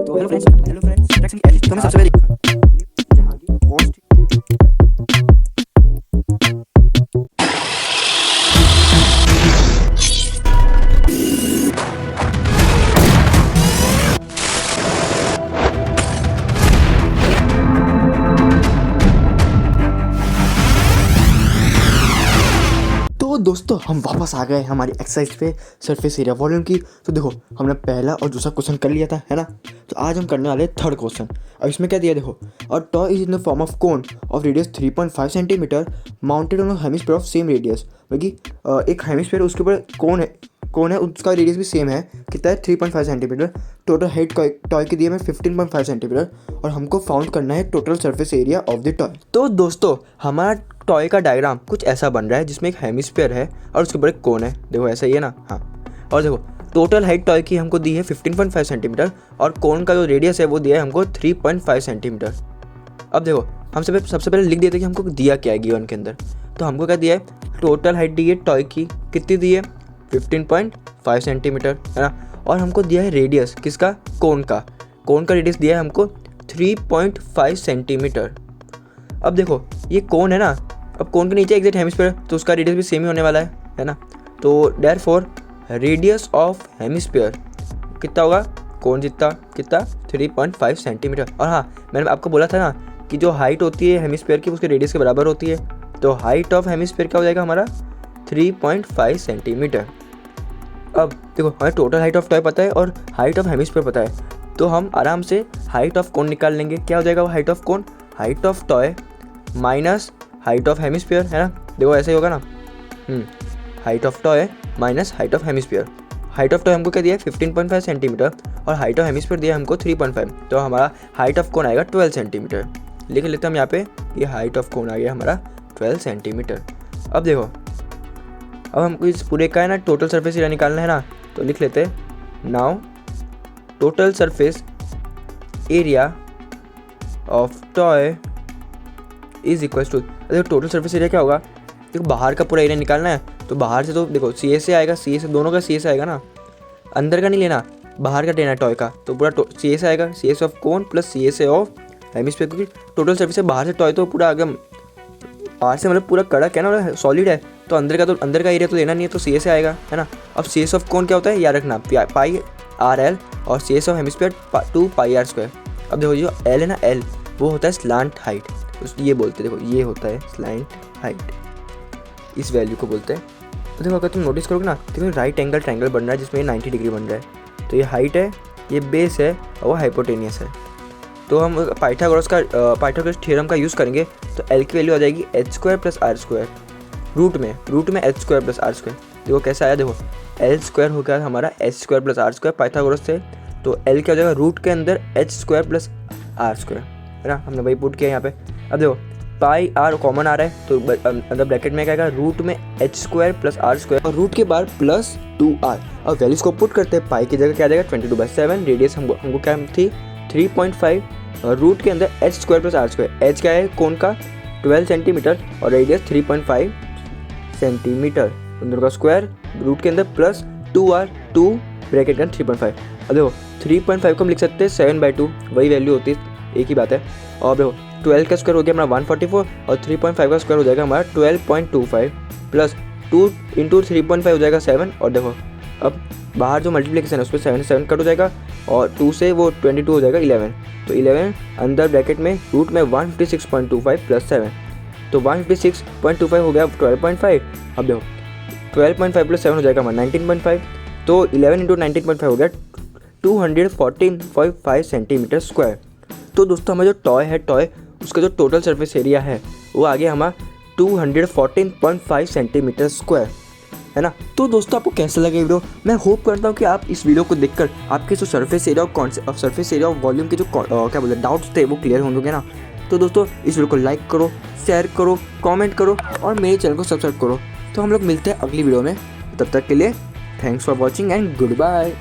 तो hello friends तो मैं सबसे पहले जहाँ की होस्ट तो दोस्तों हम वापस आ गए हमारी एक्सरसाइज पे सरफेस एरिया वॉल्यूम की। तो देखो हमने पहला और दूसरा क्वेश्चन कर लिया था, है ना। तो आज हम करने वाले थर्ड क्वेश्चन। अब इसमें क्या दिया देखो, और toy is in the form of cone of radius 3.5 centimetre mounted on hemisphere of same radius. मतलब एक हेमिस्फीयर उसके ऊपर कौन है उसका रेडियस भी सेम है, कितना है 3.5 सेंटीमीटर। टोटल हाइट टॉय की दी है 15.5 सेंटीमीटर और हमको फाउंड करना है total surface area of the toy. तो दोस्तों हमारा टॉय का डायग्राम कुछ ऐसा बन रहा है जिसमें एक हेमिस्फीयर है और उसके ऊपर एक कोन है। देखो ऐसा ही है ना, हाँ। और देखो टोटल हाइट टॉय की हमको दी है 15.5 सेंटीमीटर और कोन का जो रेडियस है वो दिया है हमको 3.5 सेंटीमीटर। अब देखो हम सबसे पहले लिख देते कि हमको दिया क्या है गिवन के अंदर। तो हमको क्या दिया है, टोटल हाइट दी है टॉय की, कितनी दी है 15.5 सेंटीमीटर, है ना। और हमको दिया है रेडियस किसका, कोन का रेडियस दिया है हमको 3.5 सेंटीमीटर। अब देखो ये कोन है ना, अब कोन के नीचे एग्जैक्ट हेमिस्फीयर तो उसका रेडियस भी सेम ही होने वाला है ना। तो देयरफॉर रेडियस ऑफ हेमिस्फीयर कितना होगा, कोन जितना कितना 3.5 सेंटीमीटर। और हाँ मैंने आपको बोला था ना कि जो हाइट होती है हेमिस्फीयर की उसके रेडियस के बराबर होती है। तो हाइट ऑफ हेमिस्फीयर क्या हो जाएगा हमारा 3.5 सेंटीमीटर। अब देखो हमें टोटल हाइट ऑफ टॉय पता है और हाइट ऑफ हेमिस्फीयर पता है, तो हम आराम से हाइट ऑफ कोन निकाल लेंगे। क्या हो जाएगा वो height of cone, height of toy minus height of hemisphere, है ना। देखो ऐसे ही होगा ना, height of toy minus height of hemisphere. Height of toy हमको क्या दिया है 15.5 सेंटीमीटर और हाइट ऑफ हेमिस्फीयर दिया है हमको 3.5। तो हमारा हाइट ऑफ कोन आएगा 12 सेंटीमीटर। लिख लेते हैं हम यहाँ पे, ये हाइट ऑफ कोन आ गया हमारा 12 सेंटीमीटर। अब देखो अब हमको इस पूरे का है ना टोटल सरफेस एरिया निकालना है ना, तो लिख लेते हैं now total surface area of toy is equal to, देखो टोटल सरफेस एरिया क्या होगा, देखो बाहर का पूरा एरिया निकालना है। तो बाहर से तो देखो सी ए से आएगा, सी ए से दोनों का सी ए से आएगा ना, अंदर का नहीं लेना, बाहर का लेना है टॉय का। तो पूरा सी ए से आएगा, सी ए से ऑफ कोन प्लस सी ए से ऑफ हेमिस्फीयर, क्योंकि टोटल सरफेस है बाहर से टॉय तो पूरा एकदम बाहर से मतलब पूरा कड़क है ना, सॉलिड है। तो अंदर का एरिया तो लेना नहीं है, तो सी ए से आएगा, है ना। अब सी एस ऑफ कोन क्या होता है याद रखना, पाई आर एल, और C S of hemisphere 2 pi R square. अब देखो जो एल है ना, एल वो होता है स्लांट हाइट, ये बोलते हैं, देखो ये होता है स्लांट हाइट, इस वैल्यू को बोलते हैं। तो देखो अगर तुम नोटिस करोगे ना, तो राइट एंगल ट्रायंगल बन रहा है जिसमें 90 डिग्री बन रहा है। तो ये हाइट है, ये बेस है और वो हाइपोटेनियस है। तो हम पाइथागोरस थ्योरम का यूज़ करेंगे तो एल की वैल्यू आ जाएगी H square plus R square, root में H square plus R square. देखो कैसा आया, देखो एल स्क्वायर हो गया हमारा H square plus R square Pythagoras से। तो एल क्या हो जाएगा, रूट के अंदर H square plus R square, है ना। हमने वही पुट किया यहाँ पे। अब देखो पाई आर कॉमन आ रहा है, तो अंदर ब्रैकेट में क्या आएगा, रूट में H square plus R square और रूट के बाद प्लस 2r। और वैल्यूज को पुट करते हैं, पाई की जगह क्या आ जाएगा 22/7, रेडियस हमको क्या थी 3.5, और रूट के अंदर H square plus R square. H क्या है कोन का 12 सेंटीमीटर और रेडियस 3.5 सेंटीमीटर, अंदर का स्क्वायर रूट के अंदर प्लस 2r, 2 ब्रैकेट का 3.5। अब देखो 3.5 को हम लिख सकते हैं 7/2, वही वैल्यू होती है, एक ही बात है। और देखो 12 का स्क्वायर हो गया हमारा 144 और 3.5 का स्क्वायर हो जाएगा हमारा 12.25 प्लस 2 इंटू 3.5 हो जाएगा 7। और देखो अब बाहर जो मल्टीप्लिकेशन है उस पर 7 कट हो जाएगा और 2 से वो 22 हो जाएगा 11। तो 11 अंदर ब्रैकेट में रूट में 156.25 प्लस 7, तो 156.25 हो गया 12.5। अब देखो 12.5 प्लस 7 हो जाएगा हमारा 19.5, तो 11 इंटू 19.5 हो गया 214.5 सेंटीमीटर स्क्वायर। तो दोस्तों हमारा जो टॉय है, टॉय उसका जो टोटल सरफेस एरिया है वो आ गया हमारा 214.5 सेंटीमीटर स्क्वायर, है ना। तो दोस्तों आपको कैसा लगा वीडियो, मैं होप करता हूँ कि आप इस वीडियो को देखकर आपके जो सरफेस एरिया और सरफेस एरिया और वॉल्यूम के जो क्या बोलते हैं डाउट्स थे वो क्लियर होंगे ना। तो दोस्तों इस वीडियो को लाइक करो, शेयर करो, कमेंट करो और मेरे चैनल को सब्सक्राइब करो। तो हम लोग मिलते हैं अगली वीडियो में, तब तक के लिए thanks for watching and good bye.